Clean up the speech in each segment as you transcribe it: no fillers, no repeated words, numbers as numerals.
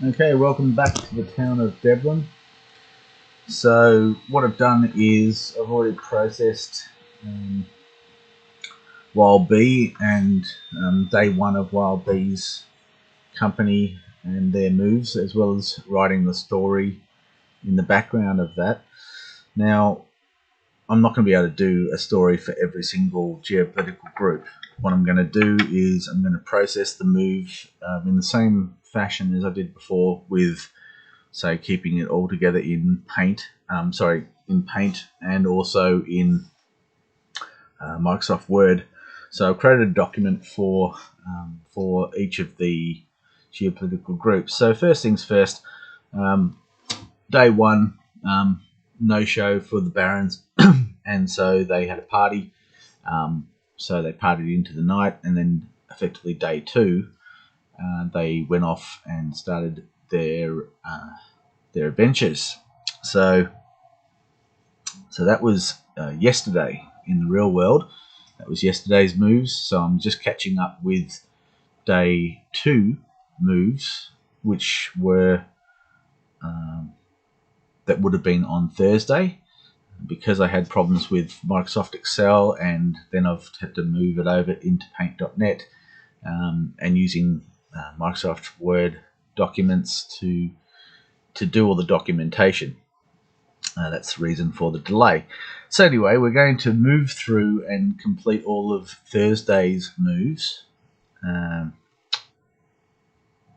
Okay, welcome back to the town of Devlin. So what I've done is I've already processed Wild Bee and day one of Wild Bee's company and their moves, as well as writing the story in the background of that. Now, I'm not going to be able to do a story for every single geopolitical group. What I'm going to do is I'm going to process the move in the same fashion as I did before with, so keeping it all together in Paint, in Paint and also in Microsoft Word. So I've created a document for each of the geopolitical groups. So first things first, day one, no show for the Barons, and so they had a party. So they partied into the night, and then effectively day two, they went off and started their adventures. So that was yesterday in the real world. That was yesterday's moves. So I'm just catching up with day two moves, which were that would have been on Thursday, because I had problems with Microsoft Excel, and then I've had to move it over into Paint.net and using Microsoft Word documents to do all the documentation. That's the reason for the delay. So anyway, we're going to move through and complete all of Thursday's moves.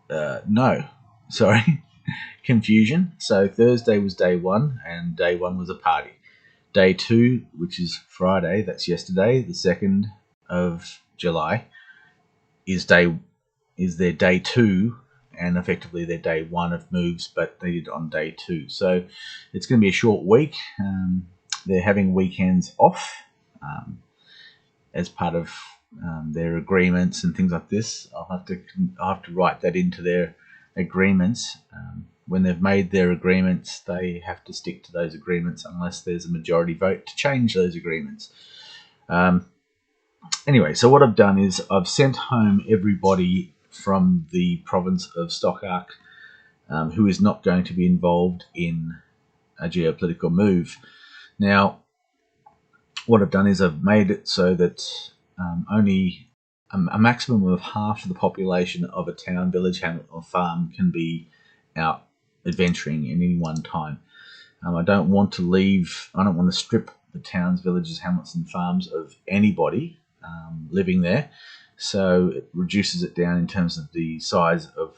No, sorry, confusion. So Thursday was day one, and day one was a party. Day two, which is Friday, that's yesterday, the 2nd of July, is their day two, and effectively their day one of moves, but they did it on day two. So it's going to be a short week. They're having weekends off as part of their agreements and things like this. I'll have to write that into their agreements. When they've made their agreements, they have to stick to those agreements unless there's a majority vote to change those agreements. Anyway, so what I've done is I've sent home everybody from the province of Stockark who is not going to be involved in a geopolitical move. Now, what I've done is I've made it so that only a maximum of half of the population of a town, village, hamlet, or farm can be out adventuring in any one time. I don't want to strip the towns, villages, hamlets, and farms of anybody living there. So it reduces it down in terms of the size of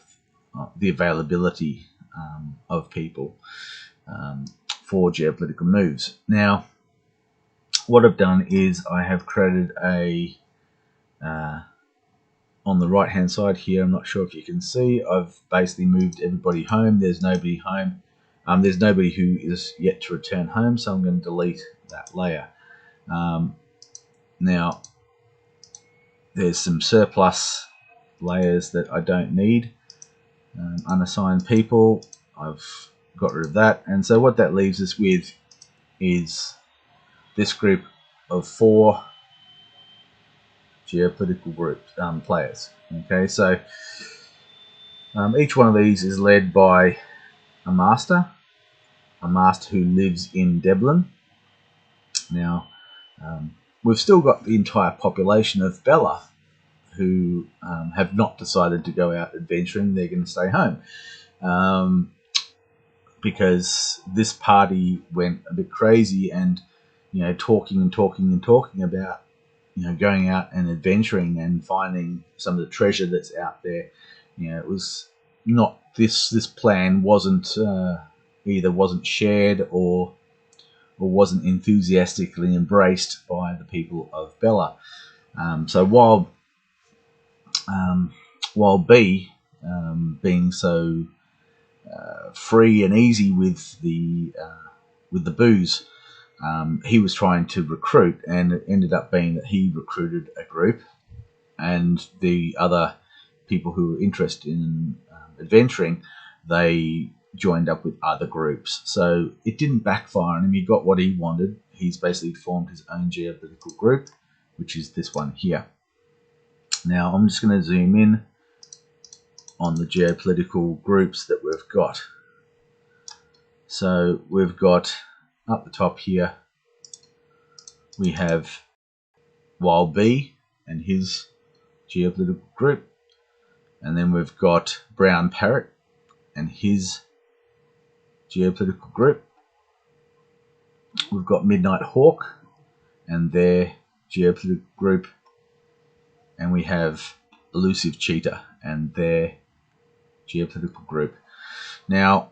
the availability of people for geopolitical moves. Now, what I've done is I have created a on the right hand side here, I'm not sure if you can see, I've basically moved everybody home. There's nobody home. There's nobody who is yet to return home, so I'm going to delete that layer. Now, there's some surplus layers that I don't need. Unassigned people, I've got rid of that. And so what that leaves us with is this group of 4 geopolitical groups, players. Okay, so each one of these is led by a master who lives in Devlin. Now, we've still got the entire population of Bella who have not decided to go out adventuring. They're going to stay home because this party went a bit crazy, and talking about going out and adventuring and finding some of the treasure that's out there. It was not this plan wasn't either wasn't shared or wasn't enthusiastically embraced by the people of Bella. So while B being so free and easy with the booze, he was trying to recruit, and it ended up being that he recruited a group, and the other people who were interested in adventuring, they joined up with other groups. So it didn't backfire on him. He got what he wanted. He's basically formed his own geopolitical group, which is this one here. Now I'm just going to zoom in on the geopolitical groups that we've got. So we've got up the top here, we have Wild Bee and his geopolitical group, and then we've got Brown Parrot and his geopolitical group. We've got Midnight Hawk and their geopolitical group, and we have Elusive Cheetah and their geopolitical group. Now,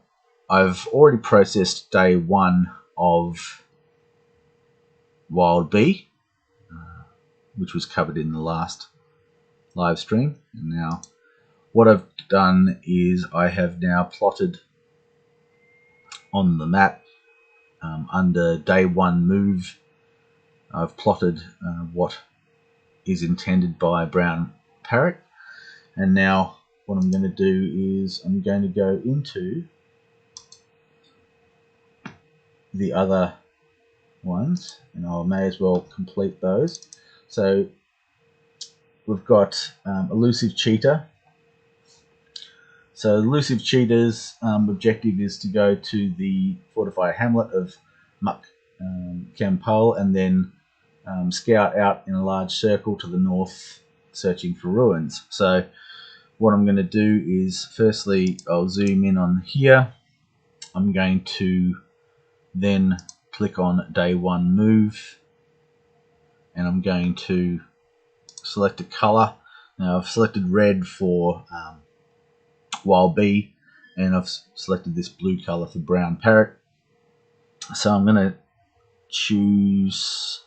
I've already processed day 1 of Wild Bee, which was covered in the last live stream. And now what I've done is I have now plotted on the map under day 1 move. I've plotted what is intended by Brown Parrot, and now what I'm going to do is I'm going to go into the other ones, and I may as well complete those. So we've got Elusive Cheetah. So Elusive Cheetah's objective is to go to the fortified hamlet of Muck Campol and then scout out in a large circle to the north, searching for ruins. So what I'm going to do is, firstly, I'll zoom in on here. I'm going to then click on day 1 move, and I'm going to select a color. Now I've selected red for Wild Bee, and I've selected this blue color for Brown Parrot. So I'm going to choose,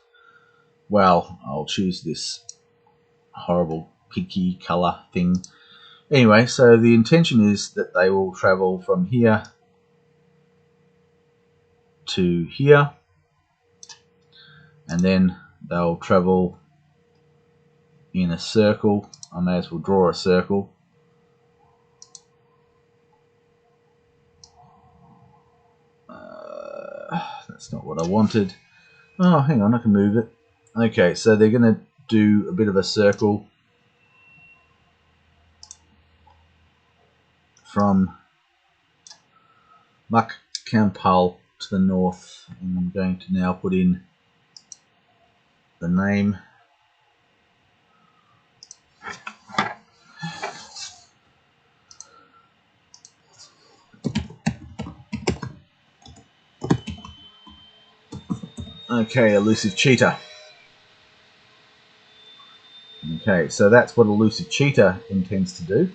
well, I'll choose this horrible pinky color thing. Anyway, so the intention is that they will travel from here to here, and then they'll travel in a circle. I may as well draw a circle. That's not what I wanted. Oh, hang on, I can move it. Okay, so they're going to do a bit of a circle from Muck Campol to the north, and I'm going to now put in the name. Okay, Elusive Cheetah. Okay, so that's what Elusive Cheetah intends to do.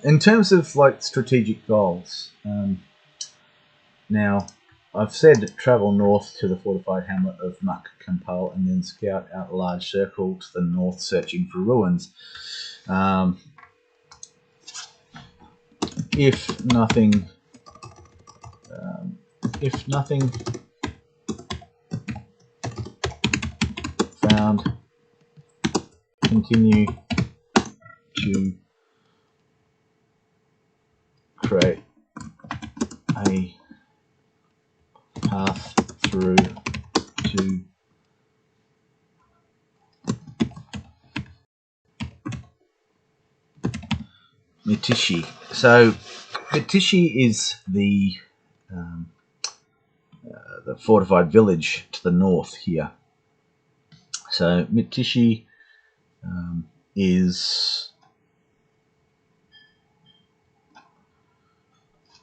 In terms of like strategic goals, now I've said travel north to the fortified hamlet of Muck Campol and then scout out a large circle to the north, searching for ruins. If nothing found, continue to create a path through to Mitishi. So Mitishi is the fortified village to the north here. So Mitishi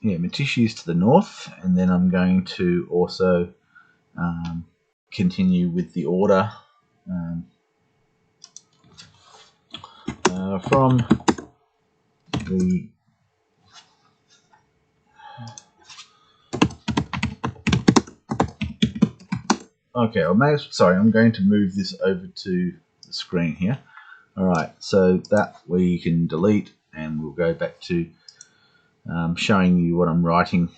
Mitishi is to the north, and then I'm going to also continue with the order from the okay, I'm going to move this over to the screen here. Alright, so that we can delete, and we'll go back to showing you what I'm writing.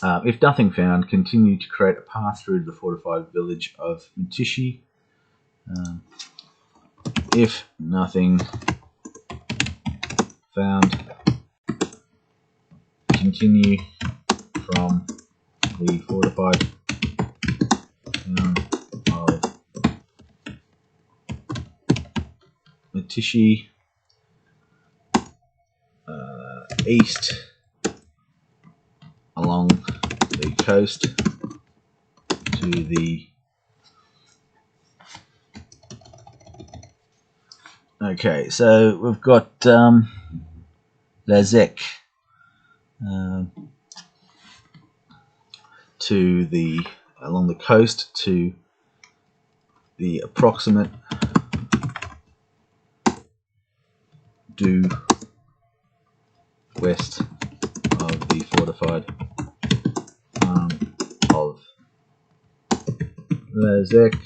If nothing found, continue to create a path through the fortified village of Mitishi. If nothing found, continue from the fortified town of Matishi, east along the coast to the okay, so we've got Lazek to the along the coast to the approximate due west of the fortified of Lazek,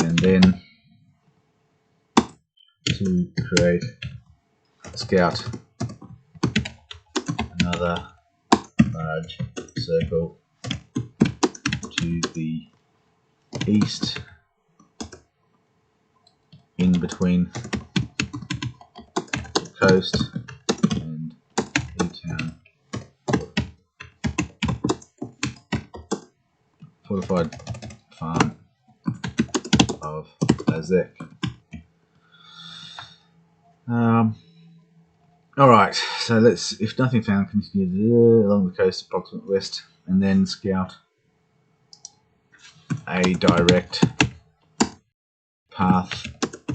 and then to create scout another large circle to the east in between the coast and the town fortified farm of Lazek. Alright, so let's, if nothing found, continue along the coast approximate west and then scout a direct path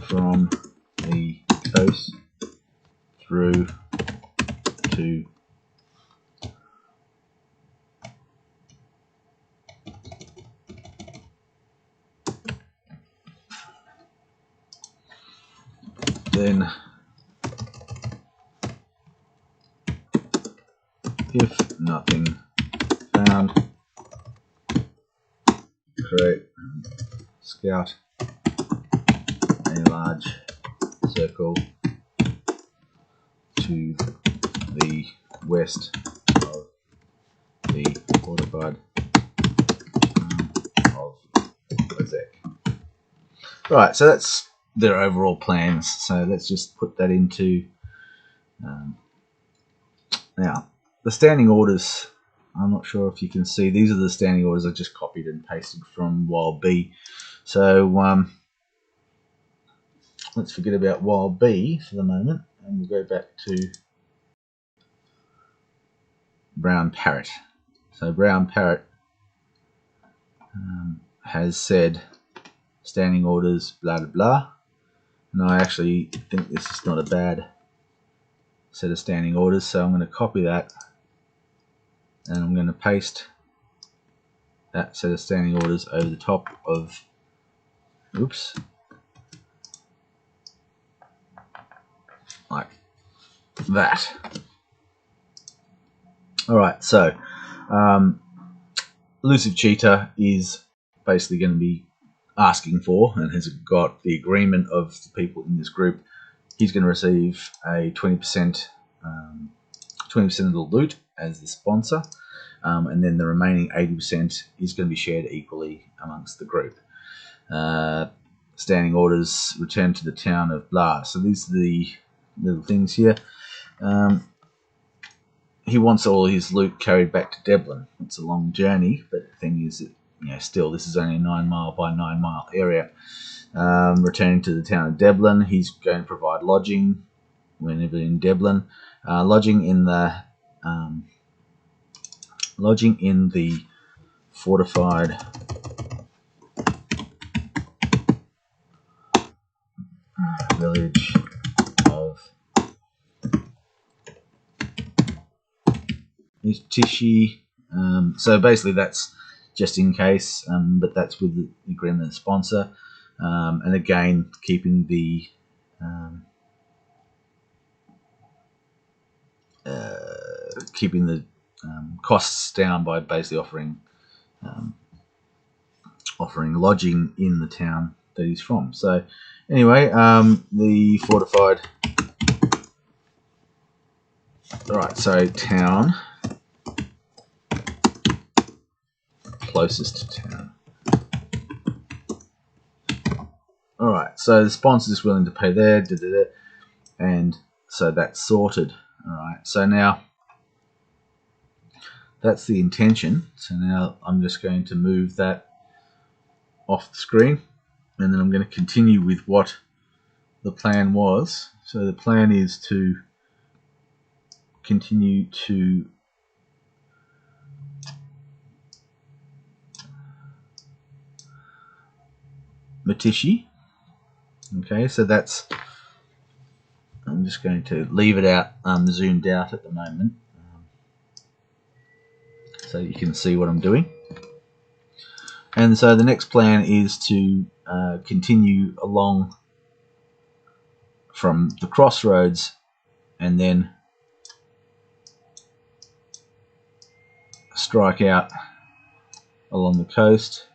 from the coast through to then if nothing found, create scout a large circle to the west of the fortified of Lazek. Right, so that's their overall plans. So let's just put that into now the standing orders. I'm not sure if you can see, these are the standing orders I just copied and pasted from Wild B. So let's forget about Wild B for the moment and we'll go back to Brown Parrot. So Brown Parrot has said standing orders blah blah blah, and I actually think this is not a bad set of standing orders, so I'm going to copy that and I'm going to paste that set of standing orders over the top of like that. Alright, so Elusive Cheetah is basically going to be asking for, and has got the agreement of the people in this group, he's going to receive a 20% of the loot as the sponsor, and then the remaining 80% is going to be shared equally amongst the group. Standing orders: return to the town of blah. So these are the little things here. He wants all his loot carried back to Devlin. It's a long journey, but the thing is that, you know, still this is only a 9 mile by 9 mile area. Returning to the town of Devlin, he's going to provide lodging whenever in Devlin. Lodging in the fortified village of Tishi. So basically that's just in case, but that's with the agreement of the sponsor, and again keeping the costs down by basically offering lodging in the town that he's from. So anyway, the fortified, alright, so town closest to town. Alright, so the sponsor is willing to pay there, and so that's sorted. Alright, so now that's the intention. So now I'm just going to move that off the screen, and then I'm going to continue with what the plan was. So the plan is to continue to Matishi. Okay, so that's, I'm just going to leave it out, zoomed out at the moment, so you can see what I'm doing. And so the next plan is to continue along from the crossroads and then strike out along the coast,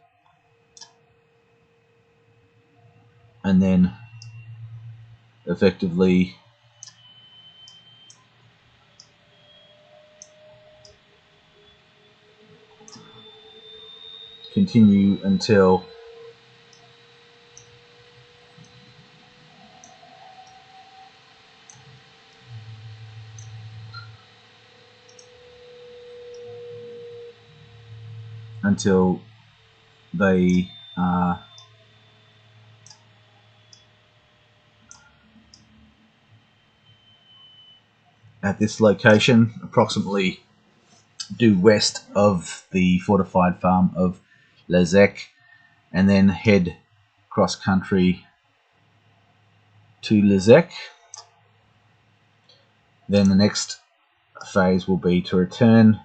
and then effectively continue until they are at this location, approximately due west of the fortified farm of Lezek, and then head cross country to Lezek. Then the next phase will be to return,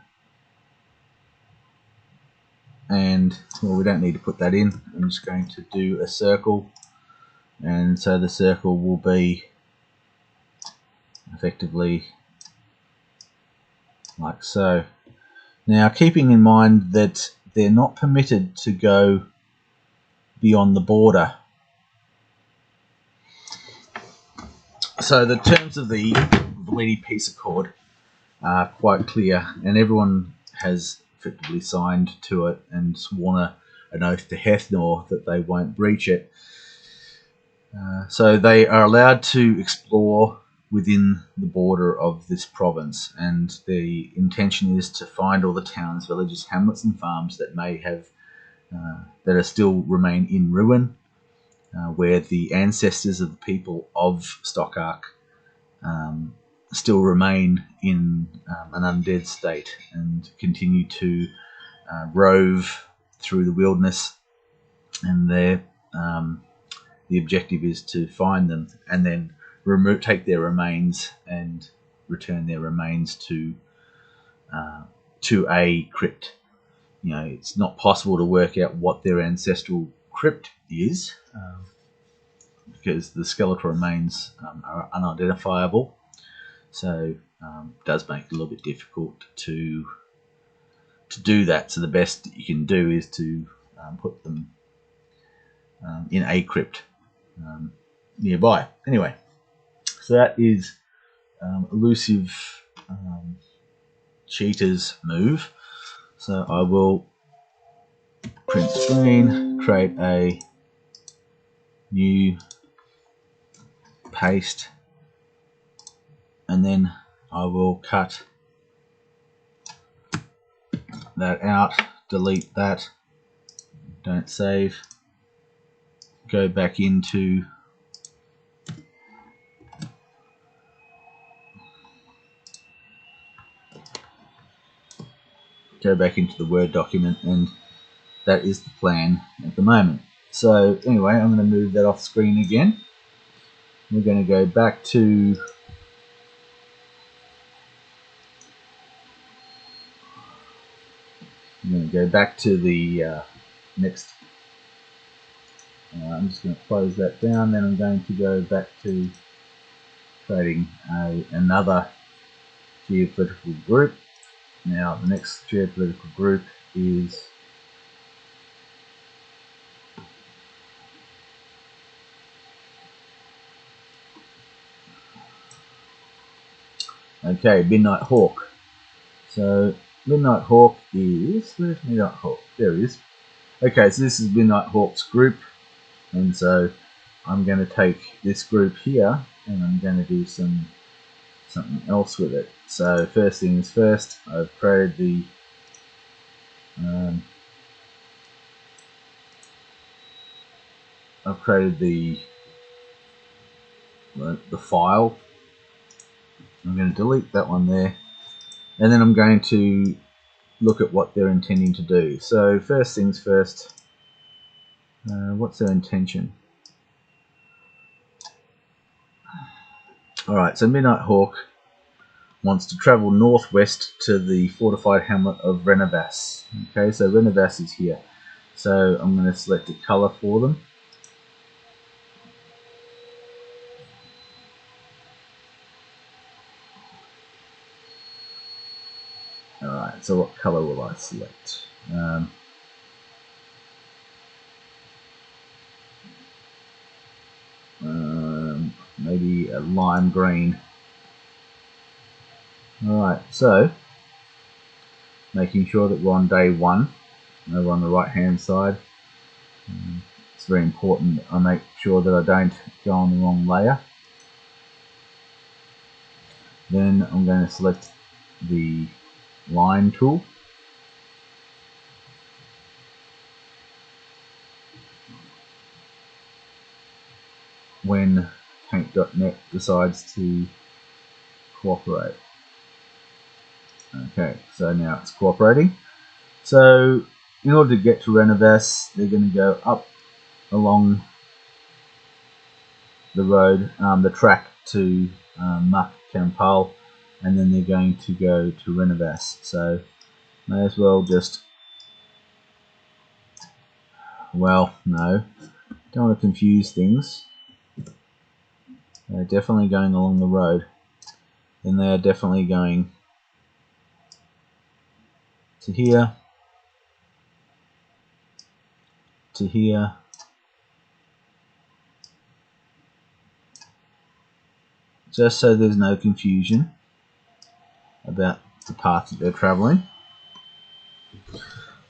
and well, we don't need to put that in. I'm just going to do a circle, and so the circle will be effectively like so. Now, keeping in mind that they're not permitted to go beyond the border. So the terms of the Validity Peace Accord are quite clear, and everyone has effectively signed to it and sworn an oath to Hethnor that they won't breach it. So they are allowed to explore within the border of this province, and the intention is to find all the towns, villages, hamlets and farms that may have that are still remain in ruin, where the ancestors of the people of Stockark still remain in an undead state and continue to rove through the wilderness, and the objective is to find them and then take their remains and return their remains to a crypt. You know, it's not possible to work out what their ancestral crypt is because the skeletal remains are unidentifiable. So it does make it a little bit difficult to do that. So the best that you can do is to put them in a crypt nearby. Anyway, so that is elusive cheater's move. So I will print screen, create a new paste, and then I will cut that out, delete that, don't save, go back into the Word document, and that is the plan at the moment. So anyway, I'm going to move that off screen again. We're going to go back to the next. I'm just going to close that down. Then I'm going to go back to creating another geopolitical group. Now the next geopolitical group is Midnight Hawk. So Midnight Hawk is, where's Midnight Hawk? There it is. Okay, so this is Midnight Hawk's group, and so I'm going to take this group here and I'm going to do something else with it. So first things first, I've created the I've created the file. I'm going to delete that one there, and then I'm going to look at what they're intending to do. So first things first, what's their intention? Alright, so Midnight Hawk wants to travel northwest to the fortified hamlet of Renegade. Okay, so Renegade is here. So I'm going to select a colour for them. Alright, so what colour will I select? Maybe a lime green. Alright, so making sure that we're on day 1 over on the right hand side. It's very important I make sure that I don't go on the wrong layer. Then I'm going to select the line tool. When paint.net decides to cooperate. Okay, so now it's cooperating. So in order to get to Renegade, they're going to go up along the road, the track to Muck Campal, and then they're going to go to Renegade. So may as well just, well, no, don't want to confuse things. They're definitely going along the road, and they are definitely going to here, to here, just so there's no confusion about the path that they're traveling.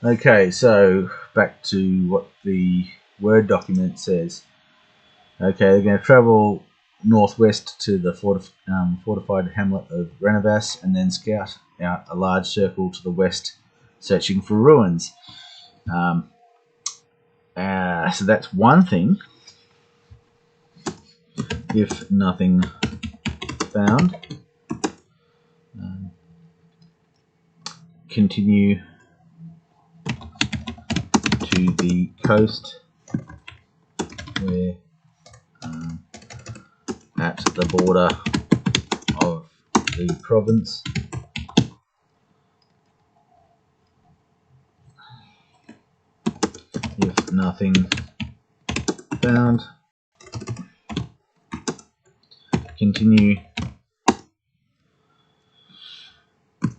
Okay, so back to what the Word document says. Okay, they're going to travel northwest to the fortified hamlet of Renegade, and then scout out a large circle to the west, searching for ruins. So that's one thing. If nothing found, continue to the coast where at the border of the province. If nothing found, continue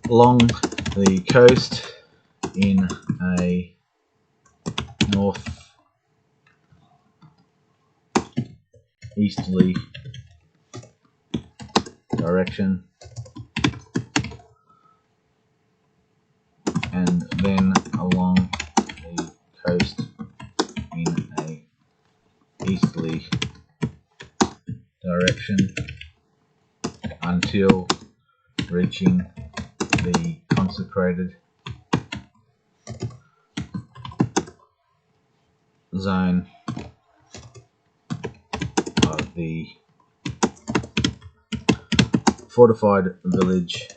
along the coast in a northeasterly direction, and then along the coast in a easterly direction until reaching the consecrated zone of the fortified village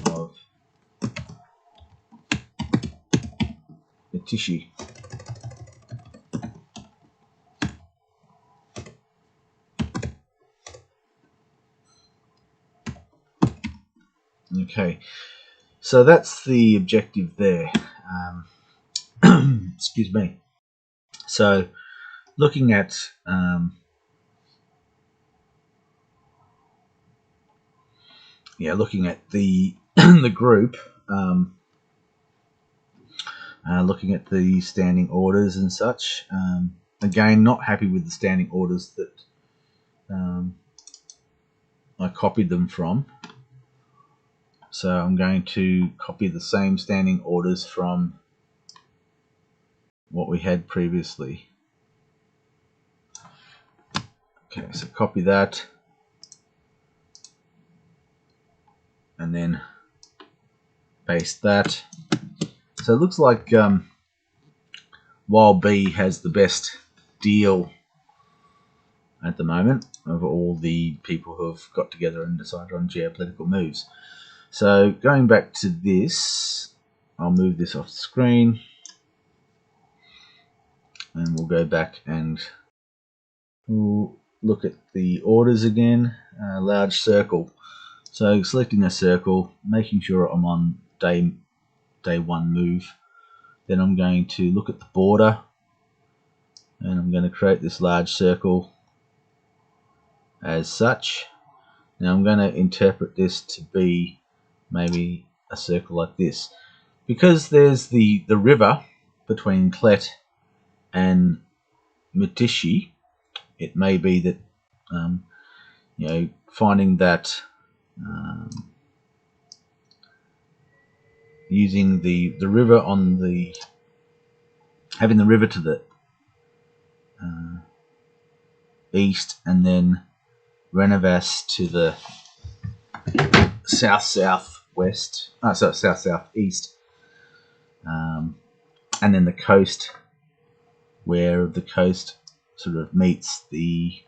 of Itishi. Okay, so that's the objective there. Excuse me. So, looking at looking at the the group, looking at the standing orders and such. Again, not happy with the standing orders that I copied them from. So I'm going to copy the same standing orders from what we had previously. Okay, so copy that, and then paste that. So it looks like Wild B has the best deal at the moment of all the people who have got together and decided on geopolitical moves. So going back to this, I'll move this off the screen and we'll go back and we'll look at the orders again. Large circle. So selecting a circle, making sure I'm on day 1 move. Then I'm going to look at the border and I'm going to create this large circle as such. Now I'm going to interpret this to be maybe a circle like this. Because there's the river between Clet and Mitishi, it may be that finding that using the river on the having the river to the east and then Renegade to the south-southwest, sorry, south-southeast, and then the coast, where the coast sort of meets the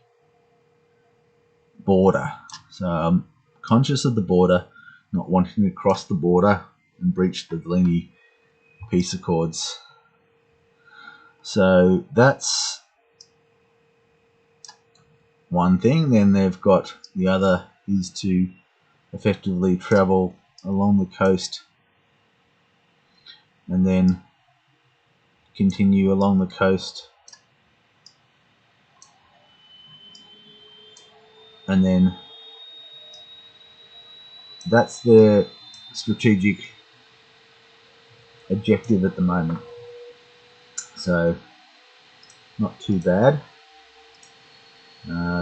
border. So I'm conscious of the border, not wanting to cross the border and breach the Valini peace accords. So that's one thing. Then they've got the other is to effectively travel along the coast and then continue along the coast and then that's their strategic objective at the moment. So not too bad.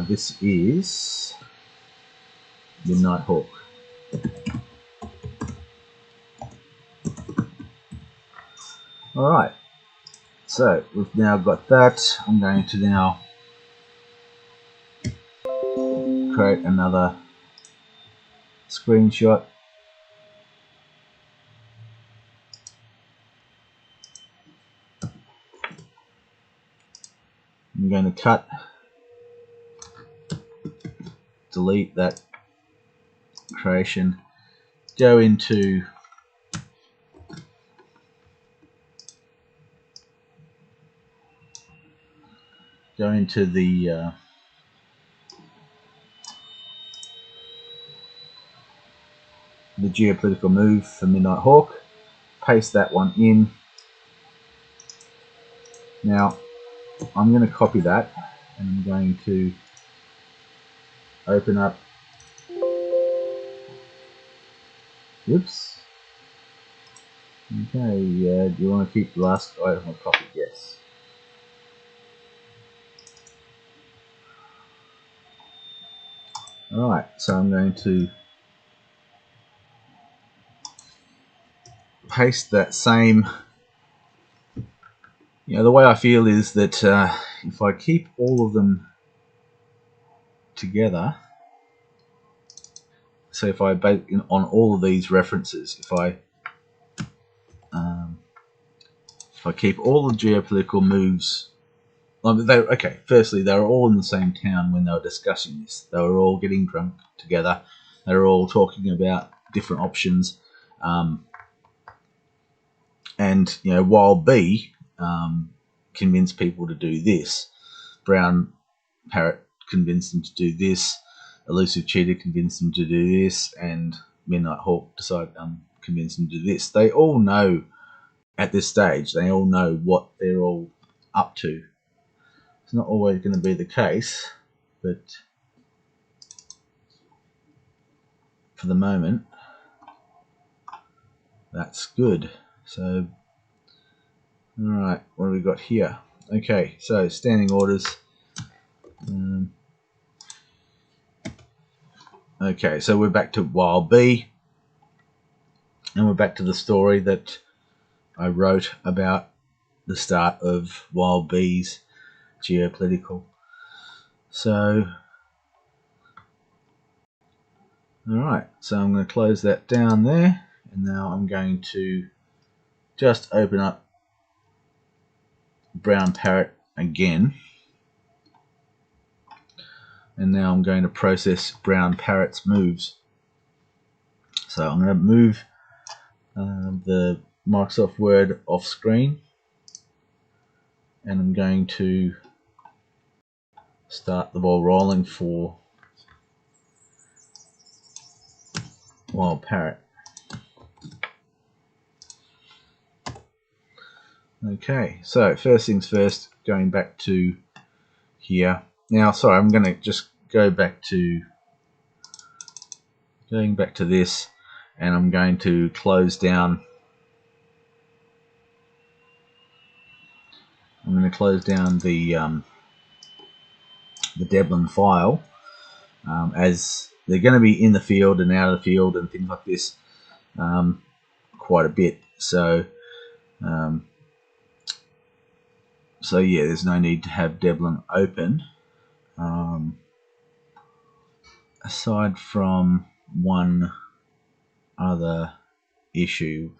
This is Midnight Hawk. Alright, so we've now got that. I'm going to now create another screenshot. I'm going to cut, delete that creation, go into the geopolitical move for Midnight Hawk, paste that one in. Now I'm going to copy that and I'm going to open up, oops, okay, do you want to keep the last item of copy? Yes. Alright, so I'm going to paste that same, the way I feel is that if I keep all of them together, so if I base on all of these references, if I keep all the geopolitical moves, okay, firstly, they were all in the same town when they were discussing this. They were all getting drunk together. They were all talking about different options. And, Wild B convinced people to do this. Brown Parrot convinced them to do this. Elusive Cheetah convinced them to do this. And Midnight Hawk convinced them to do this. They all know, at this stage, they all know what they're all up to. It's not always going to be the case, but for the moment, that's good. So, alright, what have we got here? Okay, so standing orders. Okay, so we're back to Wild B, and we're back to the story that I wrote about the start of Wild B's geopolitical. So, alright, so I'm going to close that down there, And now I'm going to just open up Brown Parrot again. And now I'm going to process Brown Parrot's moves. So I'm going to move the Microsoft Word off screen, and I'm going to start the ball rolling for Wild Parrot. Okay, so first things first, going back to here. Now, sorry, I'm going to just going back to this, and I'm going to close down. I'm going to close down the Deblin file, as they're going to be in the field and out of the field and things like this quite a bit. So yeah, there's no need to have Deblin open. Aside from one other issue,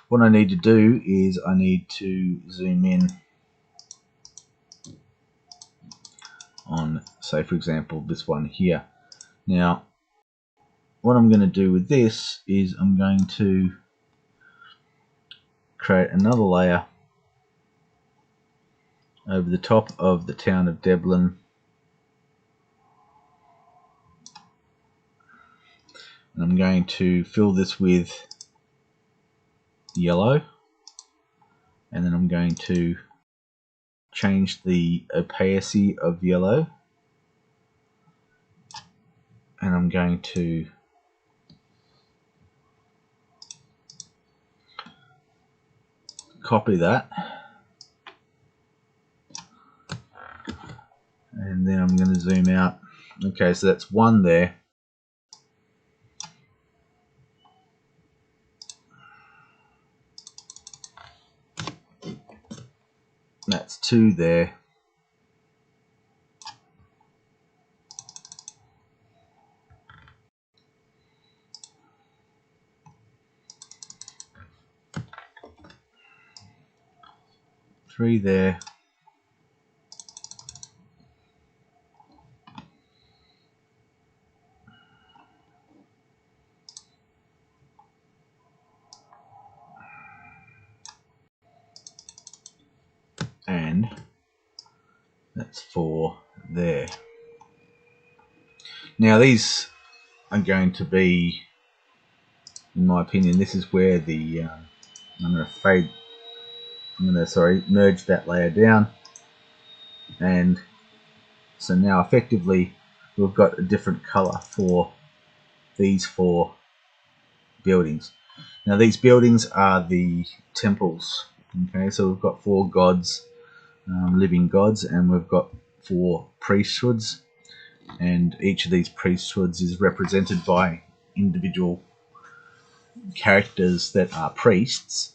what I need to do is I need to zoom in on, say for example, this one here. Now what I'm going to do with this is I'm going to create another layer over the top of the town of Deblin, and I'm going to fill this with yellow, and then I'm going to change the opacity of yellow, and I'm going to copy that, and then I'm going to zoom out. Okay, so that's one there. That's two there. Three there. And that's four there. Now these are going to be, in my opinion, this is where the I'm going to merge that layer down, and so now effectively we've got a different color for these four buildings. Now these buildings are the temples. Okay, so we've got four gods, living gods, and we've got four priesthoods, and each of these priesthoods is represented by individual characters that are priests,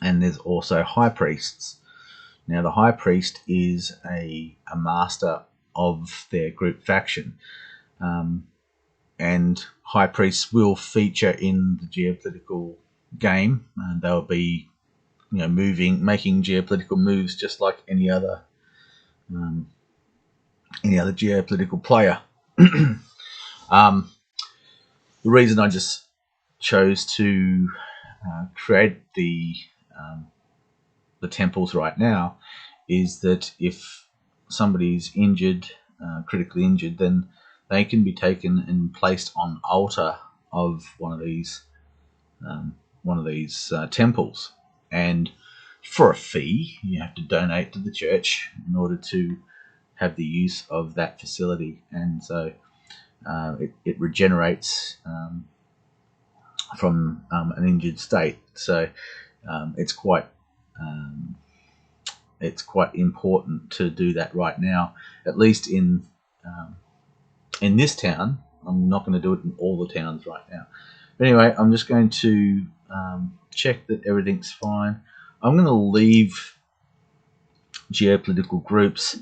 and there's also high priests. Now the high priest is a master of their group faction, and high priests will feature in the geopolitical game, and they'll be, you know, making geopolitical moves just like any other geopolitical player. The reason I just chose to create the temples right now is that if somebody's injured, critically injured, then they can be taken and placed on altar of one of these temples, and for a fee you have to donate to the church in order to have the use of that facility, and so it regenerates from an injured state. So it's quite important to do that right now, at least in this town. I'm not going to do it in all the towns right now. But anyway, I'm just going to check that everything's fine. I'm going to leave geopolitical groups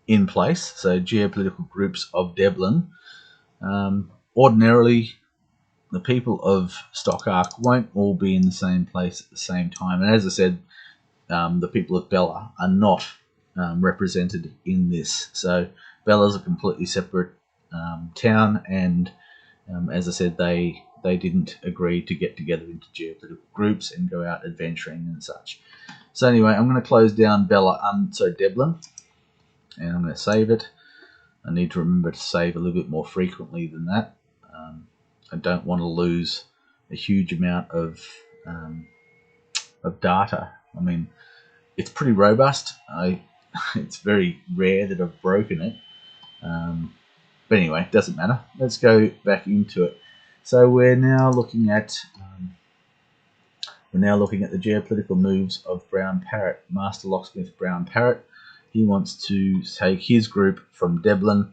in place, so geopolitical groups of Deblin, ordinarily, the people of Stock Ark won't all be in the same place at the same time. And as I said, the people of Bella are not represented in this. So Bella's a completely separate town, and as I said, they didn't agree to get together into geopolitical groups and go out adventuring and such. So anyway, I'm going to close down Devlin, and I'm going to save it. I need to remember to save a little bit more frequently than that. I don't want to lose a huge amount of data. I mean, it's pretty robust. It's very rare that I've broken it. But anyway, it doesn't matter. Let's go back into it. So we're now looking at the geopolitical moves of Brown Parrot, Master Locksmith Brown Parrot. He wants to take his group from Devlin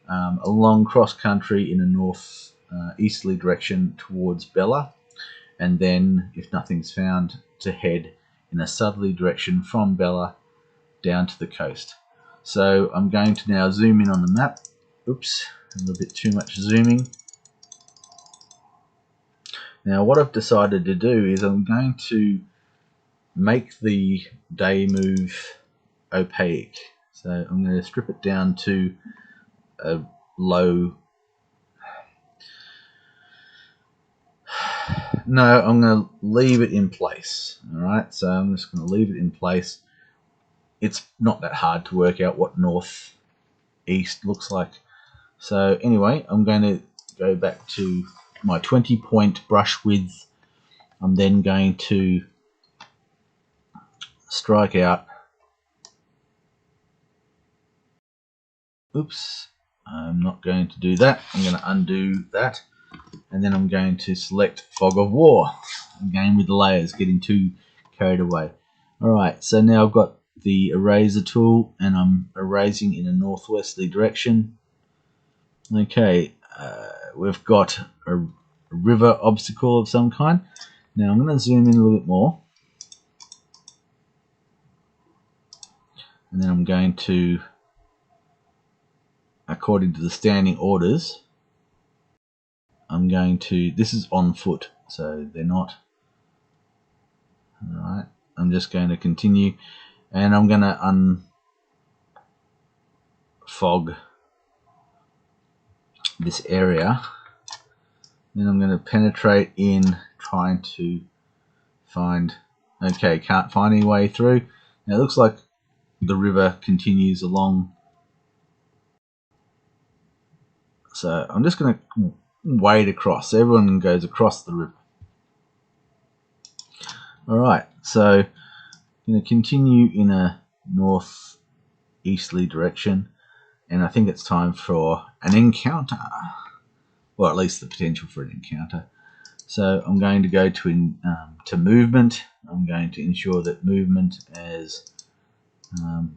along cross country in a north easterly direction towards Bella, and then, if nothing's found, to head in a southerly direction from Bella down to the coast. So I'm going to now zoom in on the map. Oops, a little bit too much zooming. Now what I've decided to do is I'm going to make the day move opaque. So I'm going to strip it down to a low. No, I'm going to leave it in place. Alright, so I'm just going to leave it in place. It's not that hard to work out what northeast looks like. So anyway, I'm going to go back to my 20-point brush width. I'm then going to strike out. Oops, I'm not going to do that. I'm going to undo that. And then I'm going to select Fog of War. Again with the layers, getting too carried away. Alright, so now I've got the eraser tool and I'm erasing in a northwesterly direction. Okay, we've got a river obstacle of some kind. Now I'm going to zoom in a little bit more. And then I'm going to, according to the standing orders, I'm going to, this is on foot, so they're not. Alright, I'm just going to continue, and I'm going to unfog this area. Then I'm going to penetrate in, trying to find, okay, can't find any way through. Now it looks like the river continues along. So I'm just going to wade across. Everyone goes across the river. Alright, so I'm going to continue in a northeasterly direction, and I think it's time for an encounter. Or at least the potential for an encounter. So I'm going to go to movement. I'm going to ensure that movement as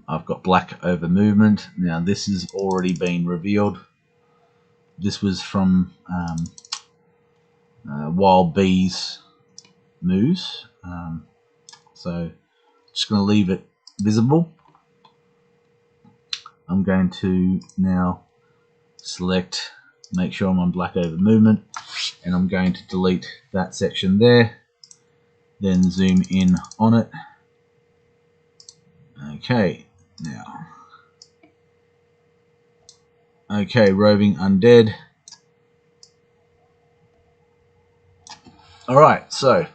I've got black over movement. Now this has already been revealed. This was from Wild Bees moves. So just going to leave it visible. I'm going to now select, make sure I'm on black over movement, and I'm going to delete that section there, then zoom in on it. Okay, now, okay, roving undead. Alright, so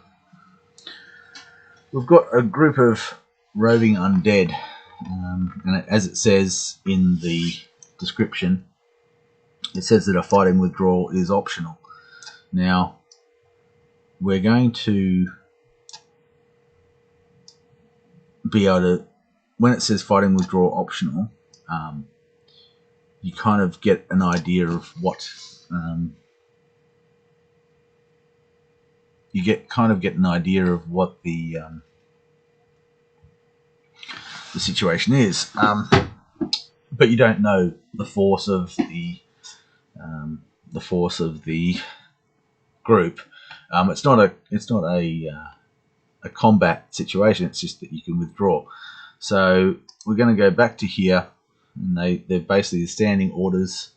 we've got a group of roving undead, and as it says in the description, it says that a fighting withdrawal is optional. Now, we're going to be able to, when it says fighting withdrawal optional, you kind of get an idea of what get an idea of what the situation is, but you don't know the force of the group. It's not a combat situation. It's just that you can withdraw. So we're going to go back to here, and they're basically the standing orders.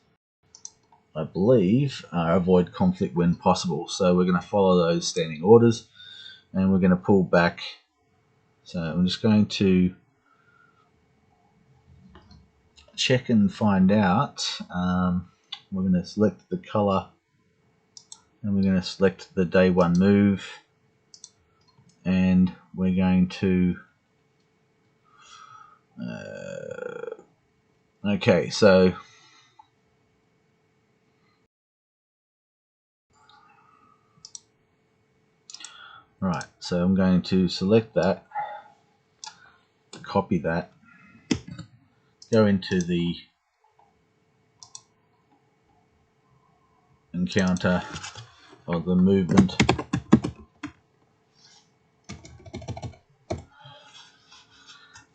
I believe, avoid conflict when possible. So we're going to follow those standing orders, and we're going to pull back. So I'm just going to check and find out. We're going to select the color, and we're going to select the day one move, and we're going to okay, so right, so I'm going to select that, copy that, go into the encounter of the movement,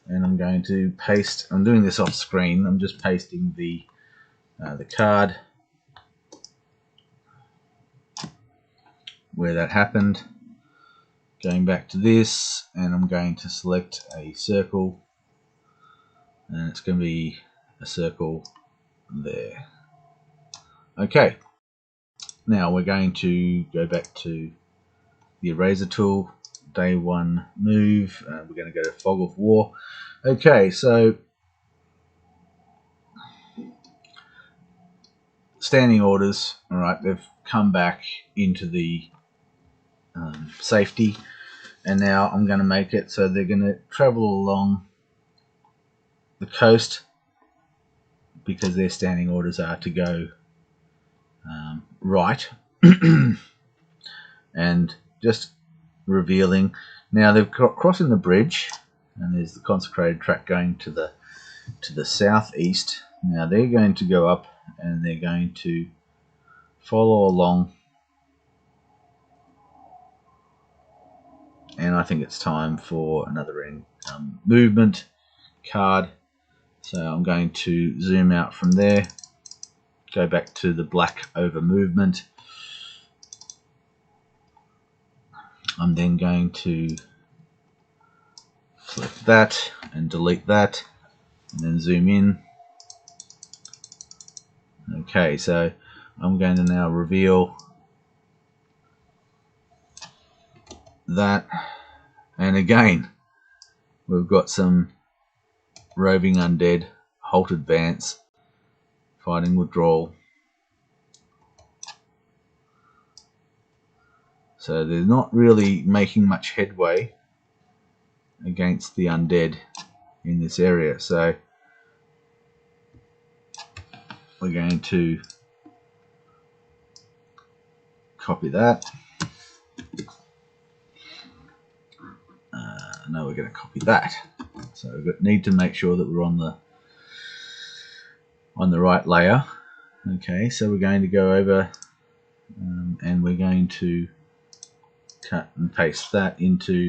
and I'm going to paste. I'm doing this off screen. I'm just pasting the card where that happened. Going back to this, and I'm going to select a circle, and it's going to be a circle there. Okay, now we're going to go back to the eraser tool, day one move. We're going to go to fog of war. Okay, so standing orders. All right, they've come back into the safety, and now I'm going to make it so they're going to travel along the coast because their standing orders are to go right. And just revealing, now they've got crossing the bridge, and there's the consecrated track going to the southeast. Now they're going to go up, and they're going to follow along, and I think it's time for another movement card. So I'm going to zoom out from there, go back to the black over movement. I'm then going to select that and delete that, and then zoom in. Okay, so I'm going to now reveal that, and again we've got some roving undead, halt advance, fighting withdrawal. So they're not really making much headway against the undead in this area. So we're going to copy that. No, we're going to copy that. So we need to make sure that we're on the right layer. Okay, so we're going to go over and we're going to cut and paste that into,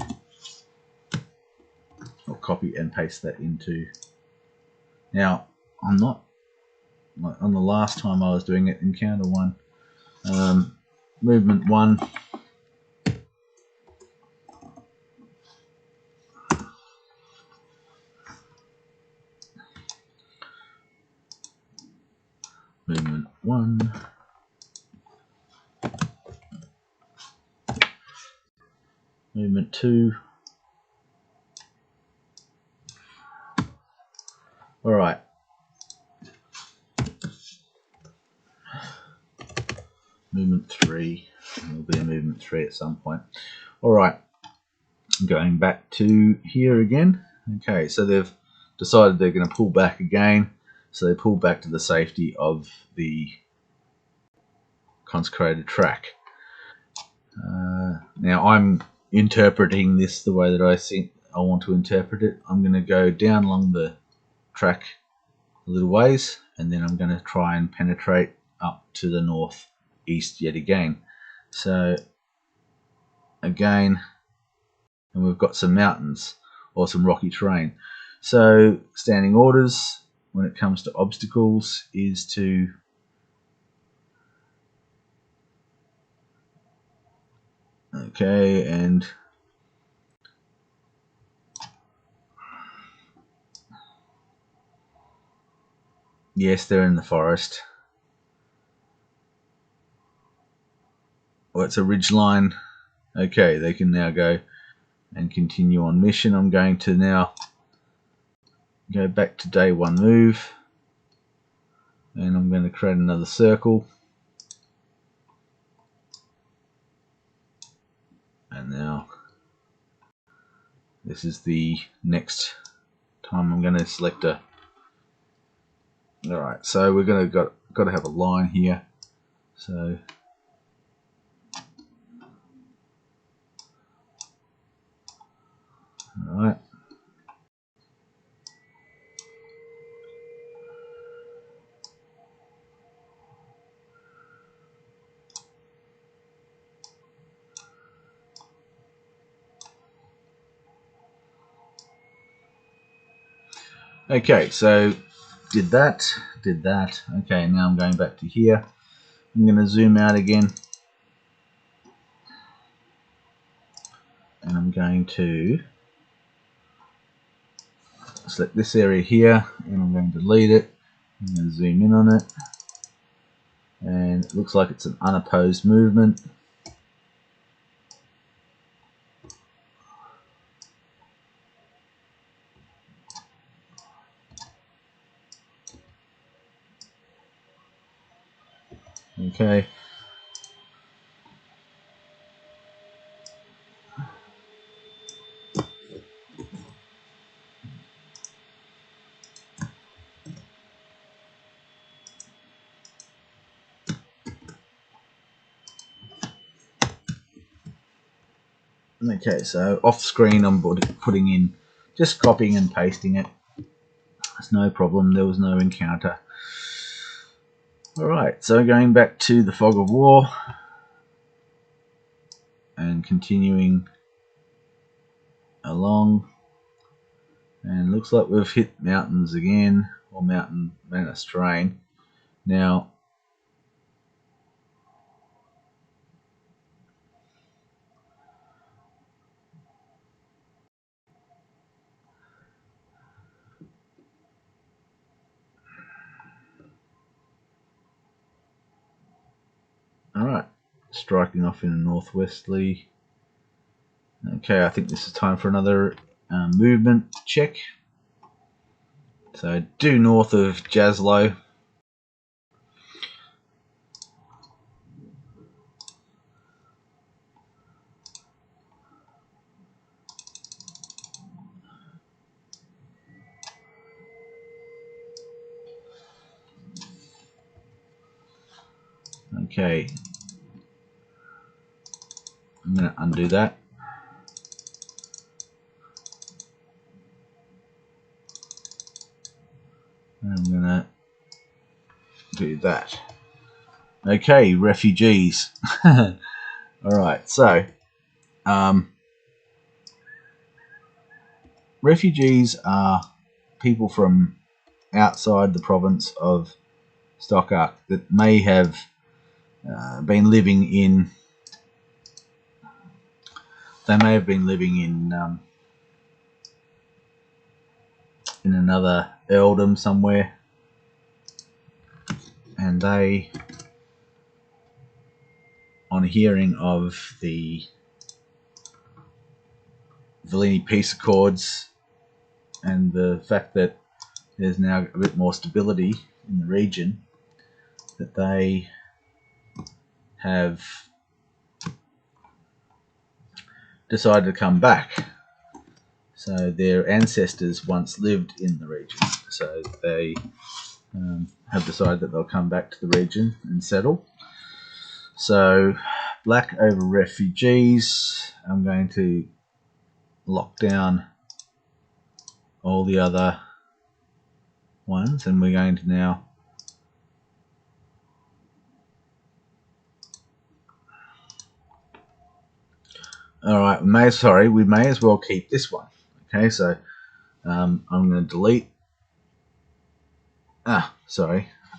or copy and paste that into. Now I'm not, like on the last time I was doing it, encounter one, movement one, movement one, movement two. All right. Movement 3. There'll be a movement 3 at some point. All right. Going back to here again. Okay, so they've decided they're going to pull back again. So they pull back to the safety of the consecrated track. Now I'm interpreting this the way that I think I want to interpret it. I'm going to go down along the track a little ways, and then I'm going to try and penetrate up to the northeast yet again. So again, and we've got some mountains or some rocky terrain. So standing orders when it comes to obstacles is to okay, and yes, they're in the forest. Well, it's a ridge line. Okay, they can now go and continue on mission. I'm going to now go back to day 1 move, and I'm going to create another circle, and now this is the next time I'm going to select a. Alright, so we're going to got to have a line here, so alright. Okay, so did that. Okay, now I'm going back to here. I'm going to zoom out again, and I'm going to select this area here, and I'm going to delete it. I'm going to zoom in on it, and it looks like it's an unopposed movement. Okay. Okay, so off screen I'm putting in, just copying and pasting it. There's no problem, there was no encounter. Alright, so going back to the Fog of War and continuing along, and looks like we've hit mountains again, or mountainous terrain. Now alright, striking off in a northwesterly. Okay, I think this is time for another movement check. So due north of Jaslow. Okay, I'm going to undo that. And I'm going to do that. Okay, refugees. Alright, so refugees are people from outside the province of Stockark that may have been living in. They may have been living in another earldom somewhere, and they, on hearing of the Villini peace accords and the fact that there's now a bit more stability in the region, that they have decided to come back. So their ancestors once lived in the region, so they have decided that they'll come back to the region and settle. So black over refugees. I'm going to lock down all the other ones, and we're going to now alright, we may as well keep this one. Okay, so I'm going to delete,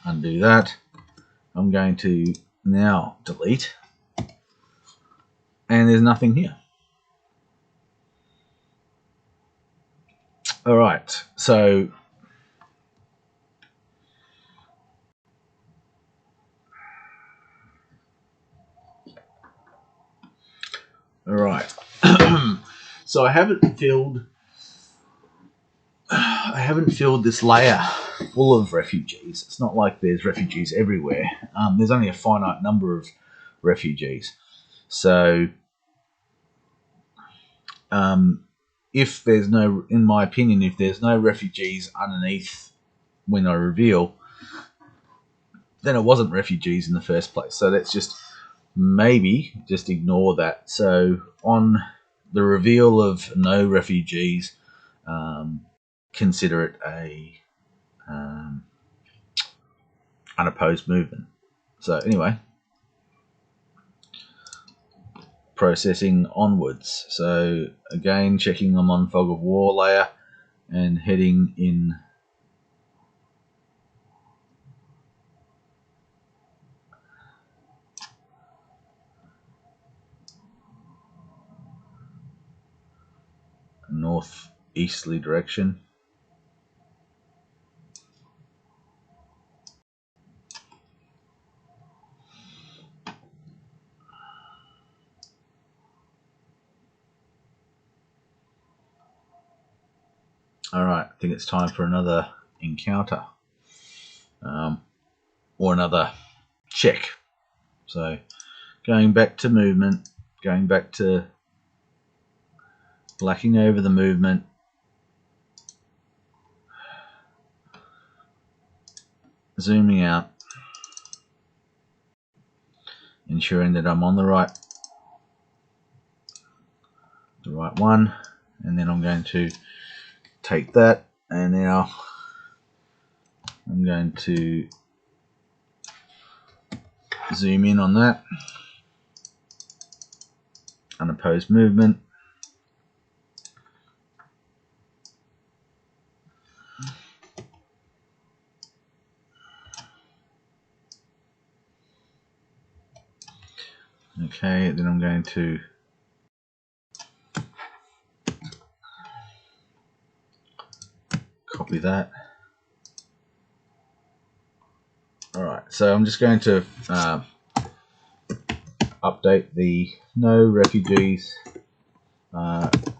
undo that. I'm going to now delete, and there's nothing here. Alright, so All right. So I haven't filled this layer full of refugees. It's not like there's refugees everywhere. There's only a finite number of refugees. So if there's no, in my opinion, if there's no refugees underneath when I reveal, then it wasn't refugees in the first place. So let's just maybe just ignore that. So on the reveal of no refugees, consider it a unopposed movement. So anyway, processing onwards. So again, checking I'm on fog of war layer and heading in northeasterly direction. Alright, I think it's time for another encounter. Or another check. So going back to movement, going back to blacking over the movement, zooming out, ensuring that I'm on the right one, and then I'm going to take that, and now I'm going to zoom in on that, unopposed movement, okay, then I'm going to copy that. Alright, so I'm just going to update the no refugees found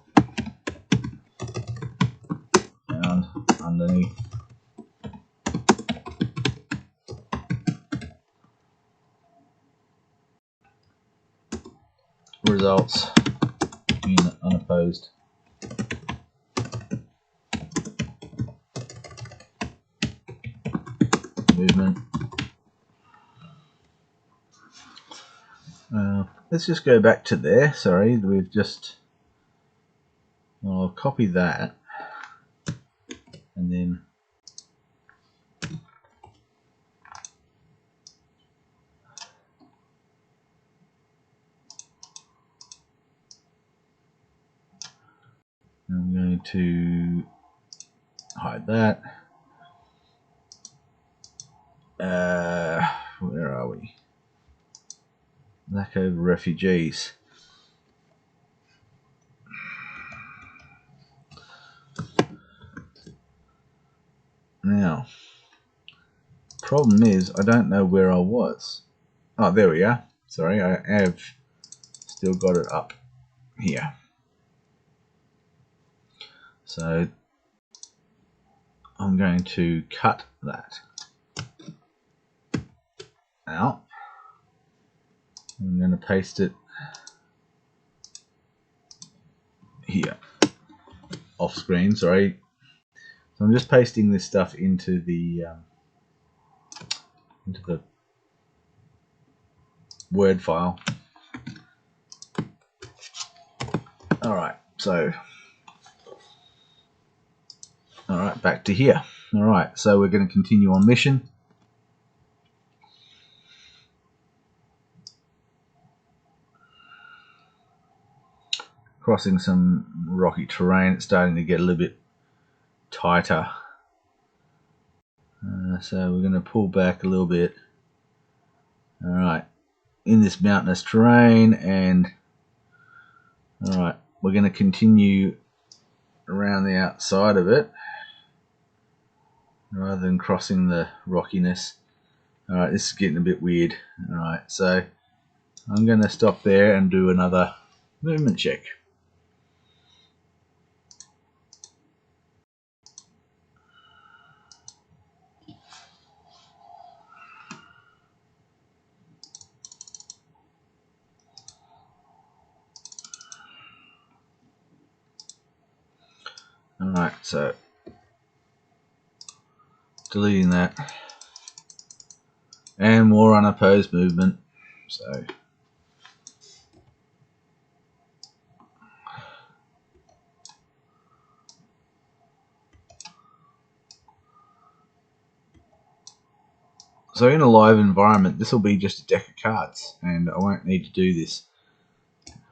underneath results in unopposed movement. Let's just go back to there. Sorry, we've just, I'll copy that and then I'm going to hide that. Where are we? Lack of refugees. Now, problem is I don't know where I was. Oh, there we are. Sorry, I have still got it up here. So I'm going to cut that out. I'm going to paste it here, off screen, sorry. So I'm just pasting this stuff into the Word file. Alright, so alright, back to here. Alright, so we're going to continue on mission. Crossing some rocky terrain, it's starting to get a little bit tighter. So we're going to pull back a little bit. Alright, in this mountainous terrain, and alright, we're going to continue around the outside of it rather than crossing the rockiness. Alright, this is getting a bit weird. Alright, so I'm going to stop there and do another Movement check. Alright, so deleting that. And more unopposed movement. So in a live environment, this will be just a deck of cards, and I won't need to do this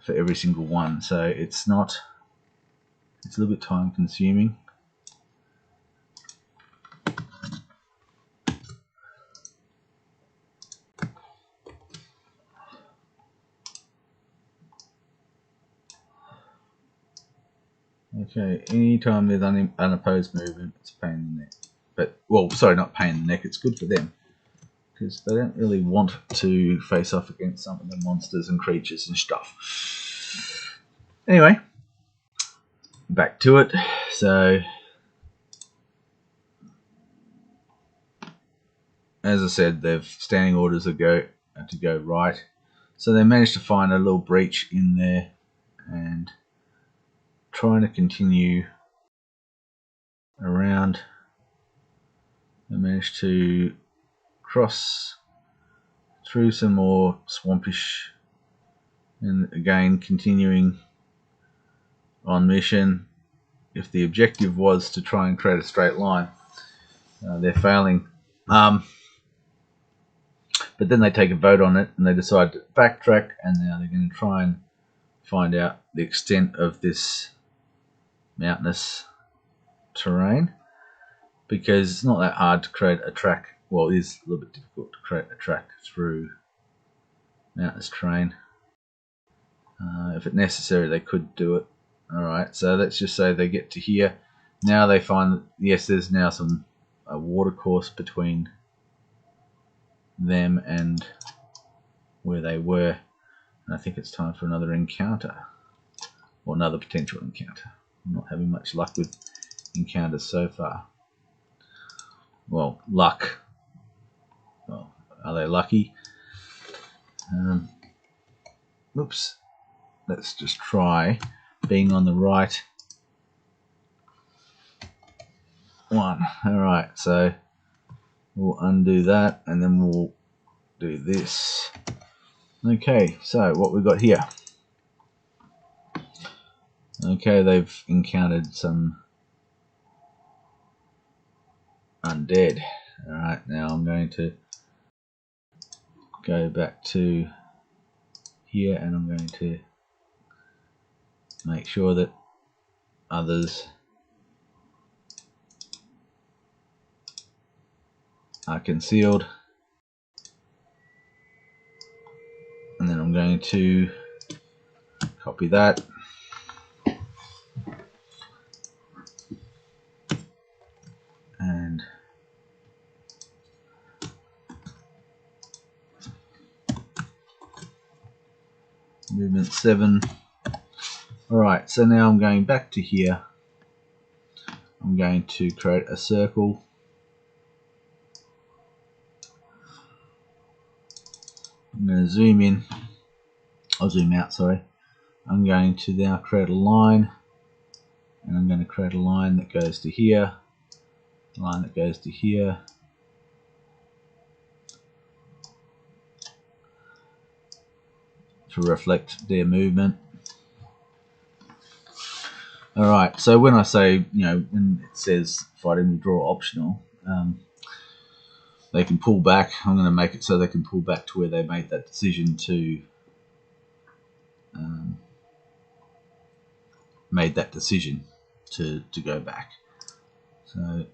for every single one. So it's a little bit time consuming. Okay, anytime there's unopposed movement, it's a pain in the neck. But, well, sorry, not pain in the neck, it's good for them. Because they don't really want to face off against some of the monsters and creatures and stuff. Anyway, back to it. So, as I said, they've standing orders to go right. So they managed to find a little breach in there and trying to continue around. They managed to cross through some more swampish, and again continuing on mission. If the objective was to try and create a straight line, they're failing. But then they take a vote on it and they decide to backtrack, and now they're going to try and find out the extent of this mountainous terrain, because it's not that hard to create a track. Well, it is a little bit difficult to create a track through mountainous terrain. If it's necessary, they could do it. Alright, so let's just say they get to here. Now they find that, yes, there's now a water course between them and where they were. And I think it's time for another encounter. Or another potential encounter. I'm not having much luck with encounters so far. Well, luck. Well, are they lucky? Oops. Let's just try being on the right one. Alright, so we'll undo that and then we'll do this. Okay, so what we've got here. Okay, they've encountered some undead. Alright, now I'm going to go back to here and I'm going to make sure that others are concealed, and then I'm going to copy that and movement 7. Alright, so now I'm going back to here. I'm going to create a circle. I'm going to zoom in. I'll zoom out, sorry. I'm going to now create a line, and I'm going to create a line that goes to here, a line that goes to here, to reflect their movement. Alright, so when I say, when it says fighting withdraw optional, they can pull back. I'm going to make it so they can pull back to where they made that decision to go back. So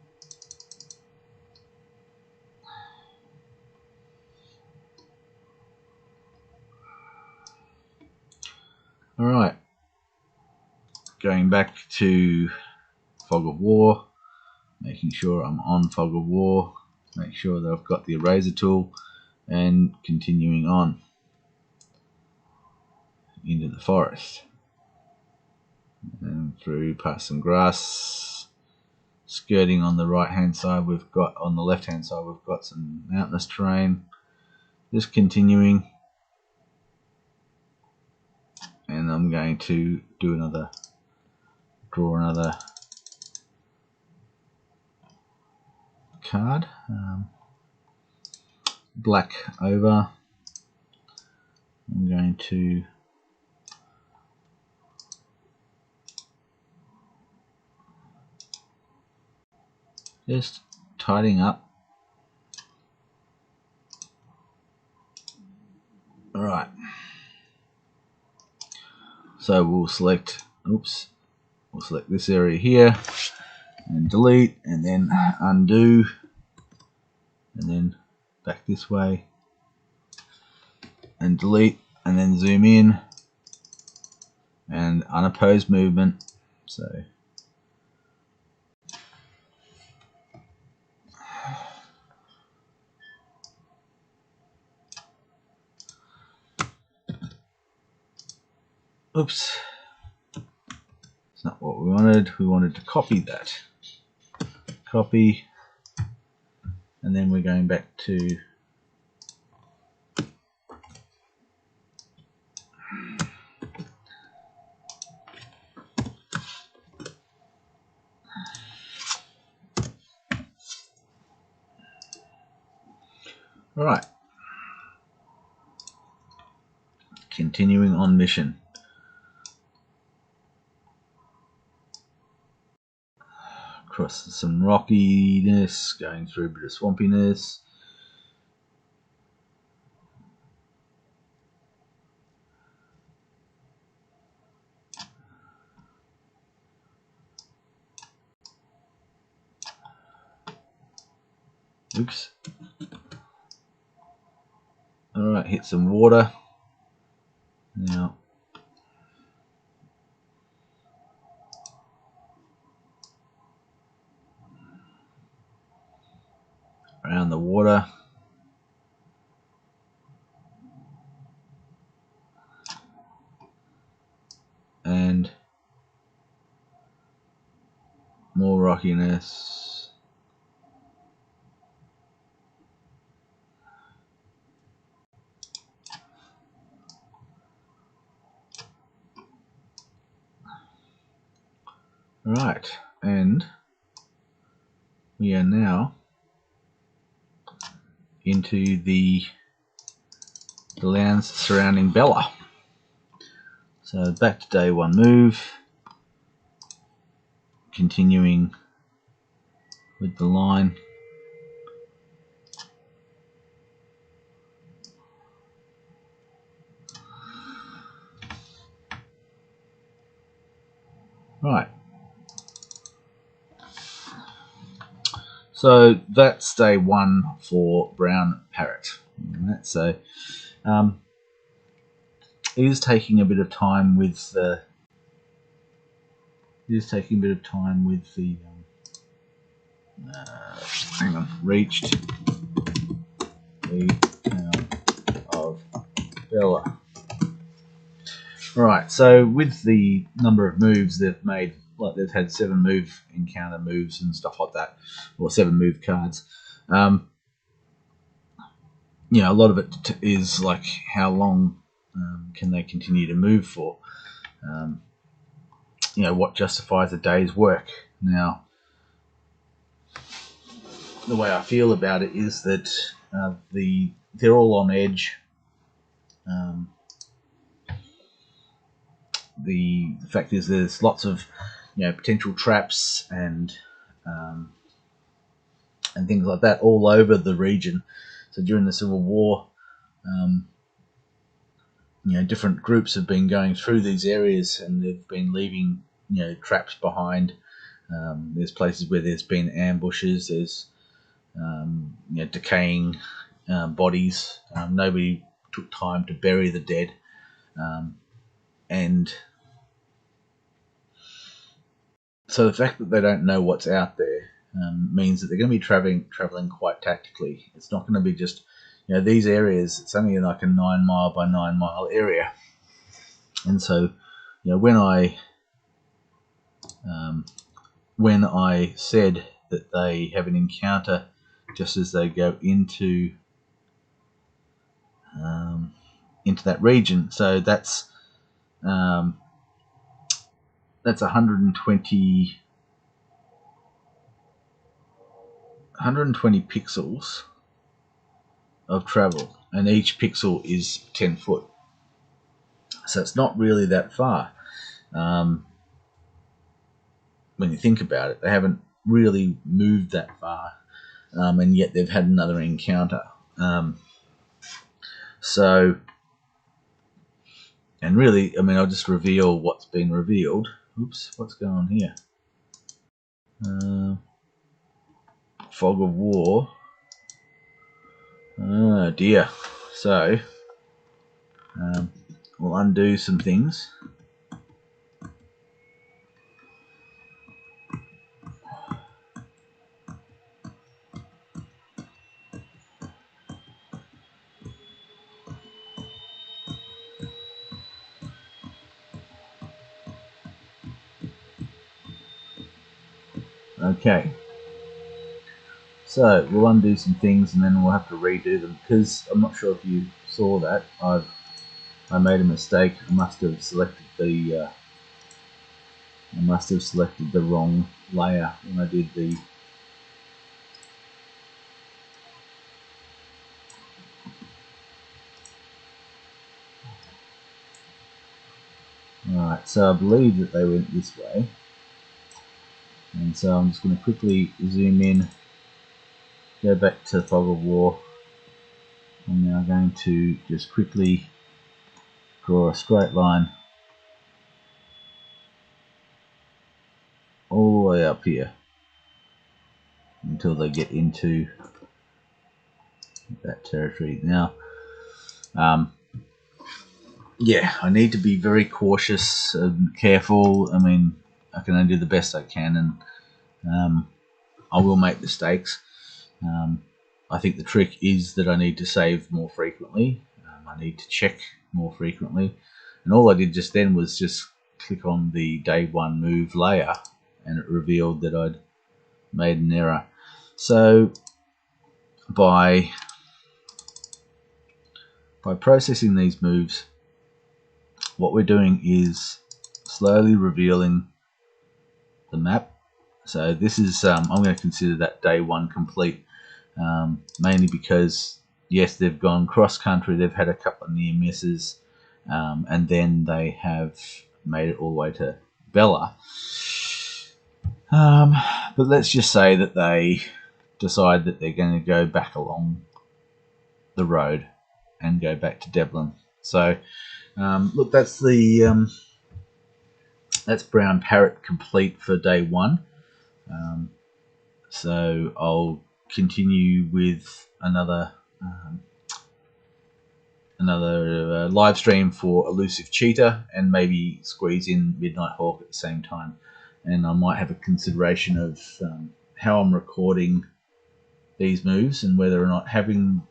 alright, going back to Fog of War, making sure I'm on Fog of War, make sure that I've got the eraser tool, and continuing on. into the forest. And through past some grass, skirting on the right hand side, on the left hand side we've got some mountainous terrain. Just continuing, and I'm going to draw another card. Black over. I'm going to just tidying up. Alright. So we'll select this area here and delete, and then undo, and then back this way and delete, and then zoom in and unopposed movement. So oops, it's not what we wanted. We wanted to copy that. Copy, and then we're going back to alright. Continuing on mission. Across some rockiness, going through a bit of swampiness. Oops. Alright, hit some water. Now around the water. And more rockiness. Right, and we are now into the lands surrounding Bella. So back to day one move, continuing with the line. Right. So that's day one for Brown Parrot. Right, so it is taking a bit of time with the. Hang on. Reached the town of Bella. Right. So with the number of moves they've made, like they've had 7 move encounter moves and stuff like that, or 7 move cards. You know, a lot of it is like how long can they continue to move for? You know, what justifies a day's work. Now, the way I feel about it is that they're all on edge. The fact is there's lots of potential traps and things like that all over the region. So during the Civil War, different groups have been going through these areas and they've been leaving traps behind. There's places where there's been ambushes. There's decaying bodies. Nobody took time to bury the dead, and so the fact that they don't know what's out there means that they're going to be traveling quite tactically. It's not going to be just these areas. It's only like a 9 mile by 9 mile area, And so, when I said that they have an encounter just as they go into that region, so that's 120 pixels of travel, and each pixel is 10 foot. So it's not really that far. When you think about it, they haven't really moved that far, and yet they've had another encounter. And really, I mean, I'll just reveal what's been revealed. Oops, what's going on here? Fog of War. Oh dear. So, we'll undo some things. Okay. So we'll undo some things and then we'll have to redo them, because I'm not sure if you saw that. I made a mistake. I must have selected the wrong layer when I did the. Alright, so I believe that they went this way. And so I'm just going to quickly zoom in, go back to Fog of War. I'm now going to just quickly draw a straight line all the way up here until they get into that territory. Now, yeah, I need to be very cautious and careful. I mean, I can only do the best I can, and I will make mistakes. I think the trick is that I need to save more frequently. I need to check more frequently. And all I did just then was just click on the day one move layer, and it revealed that I'd made an error. So by processing these moves, what we're doing is slowly revealing the map. So this is, I'm going to consider that day one complete, mainly because, yes, they've gone cross country, they've had a couple of near misses, and then they have made it all the way to Bella. But let's just say that they decide that they're going to go back along the road and go back to Devlin. So, look, that's the that's Brown Parrot complete for day one. So I'll continue with another live stream for Elusive Cheetah, and maybe squeeze in Midnight Hawk at the same time. And I might have a consideration of how I'm recording these moves, and whether or not having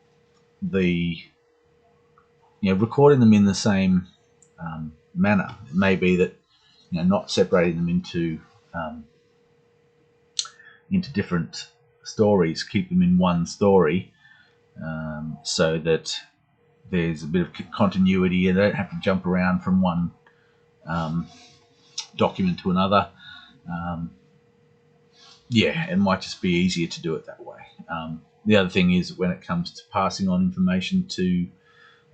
recording them in the same manner. It may be that not separating them into different stories, keep them in one story, so that there's a bit of continuity and they don't have to jump around from one document to another. Yeah, it might just be easier to do it that way. The other thing is, when it comes to passing on information to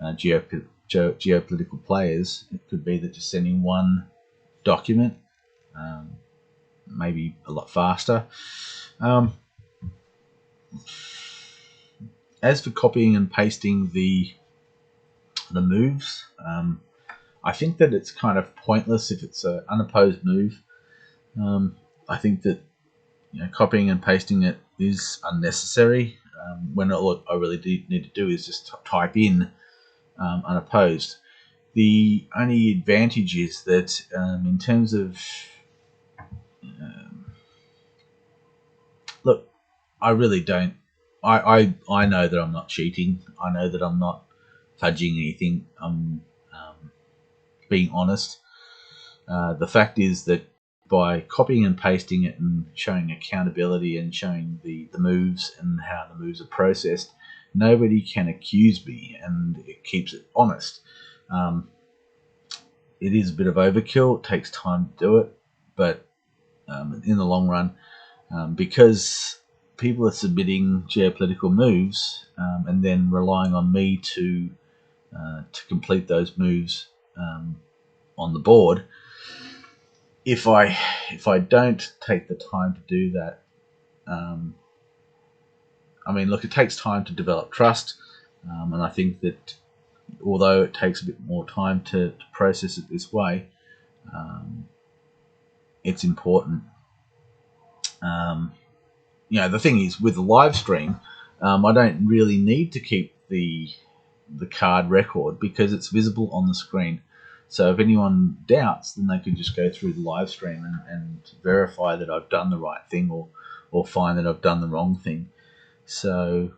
geopolitical players, it could be that just sending one document maybe a lot faster. As for copying and pasting the moves, I think that it's kind of pointless if it's an unopposed move. I think that copying and pasting it is unnecessary. When all I really need to do is just type in unopposed. The only advantage is that in terms of look, I really don't. I know that I'm not cheating. I know that I'm not fudging anything. being honest. The fact is that by copying and pasting it and showing accountability and showing the moves and how the moves are processed, nobody can accuse me, and it keeps it honest. It is a bit of overkill. It takes time to do it, but in the long run, because people are submitting geopolitical moves and then relying on me to complete those moves on the board. If I don't take the time to do that, I mean, look, it takes time to develop trust, and I think that although it takes a bit more time to process it this way, it's important. The thing is, with the live stream, I don't really need to keep the card record because it's visible on the screen. So if anyone doubts, then they can just go through the live stream and verify that I've done the right thing, or find that I've done the wrong thing. So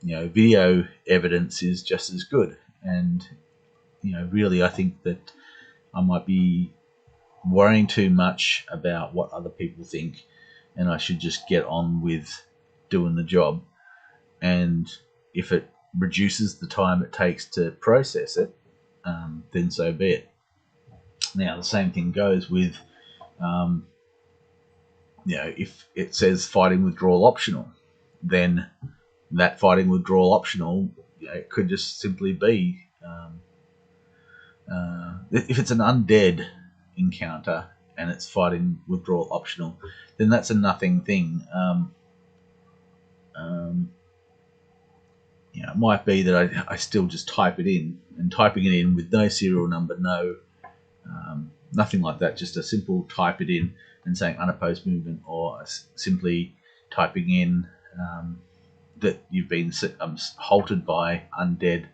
video evidence is just as good. And really, I think that I might be worrying too much about what other people think, and I should just get on with doing the job. And if it reduces the time it takes to process it, then so be it. Now, the same thing goes with, if it says fighting withdrawal optional, then that fighting withdrawal optional, it could just simply be, if it's an undead encounter and it's fighting withdrawal optional, then that's a nothing thing. It might be that I still just type it in, and typing it in with no serial number, nothing like that, just a simple type it in and saying unopposed movement, or simply typing in that you've been halted by undead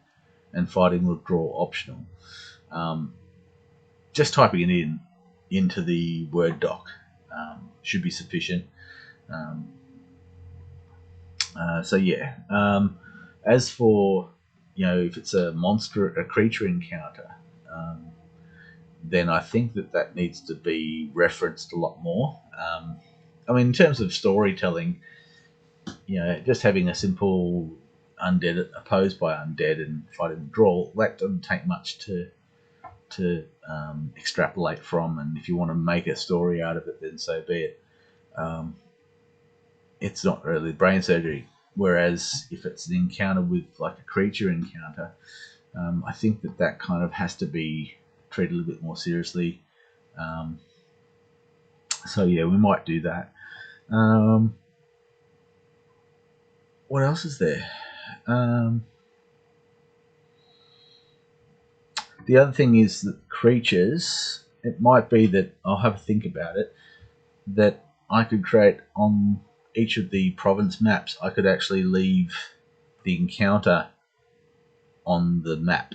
and fighting withdrawal optional. Just typing it into the Word doc should be sufficient. As for if it's a creature encounter, then I think that needs to be referenced a lot more. In terms of storytelling, just having a simple undead opposed by undead and fighting withdrawal, that doesn't take much to extrapolate from. And if you want to make a story out of it, then so be it. It's not really brain surgery. Whereas if it's an encounter with like a creature encounter, I think that kind of has to be treated a little bit more seriously. We might do that. What else is there? The other thing is that creatures, it might be that I'll have a think about it, that I could create on each of the province maps. I could actually leave the encounter on the map,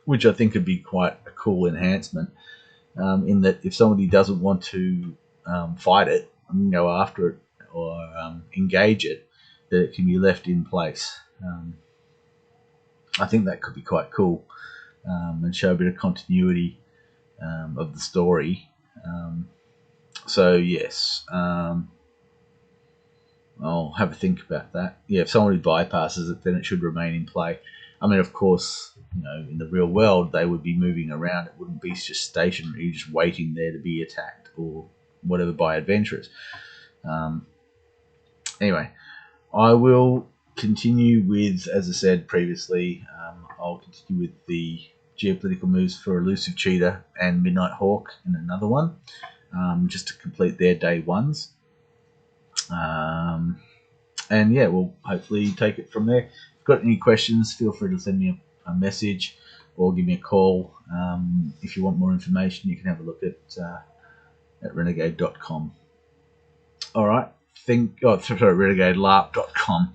which I think would be quite a cool enhancement, in that if somebody doesn't want to fight it and go after it or engage it, that it can be left in place. I think that could be quite cool, and show a bit of continuity of the story. Yes, I'll have a think about that. Yeah, if somebody bypasses it, then it should remain in play. Of course, in the real world, they would be moving around. It wouldn't be just stationary, just waiting there to be attacked or whatever by adventurers. Anyway, I will continue with, as I said previously, I'll continue with the geopolitical moves for Elusive Cheetah and Midnight Hawk in another one, just to complete their day ones. We'll hopefully take it from there. If you've got any questions, feel free to send me a message or give me a call. If you want more information, you can have a look at renegade.com. All right. Renegadelarp.com.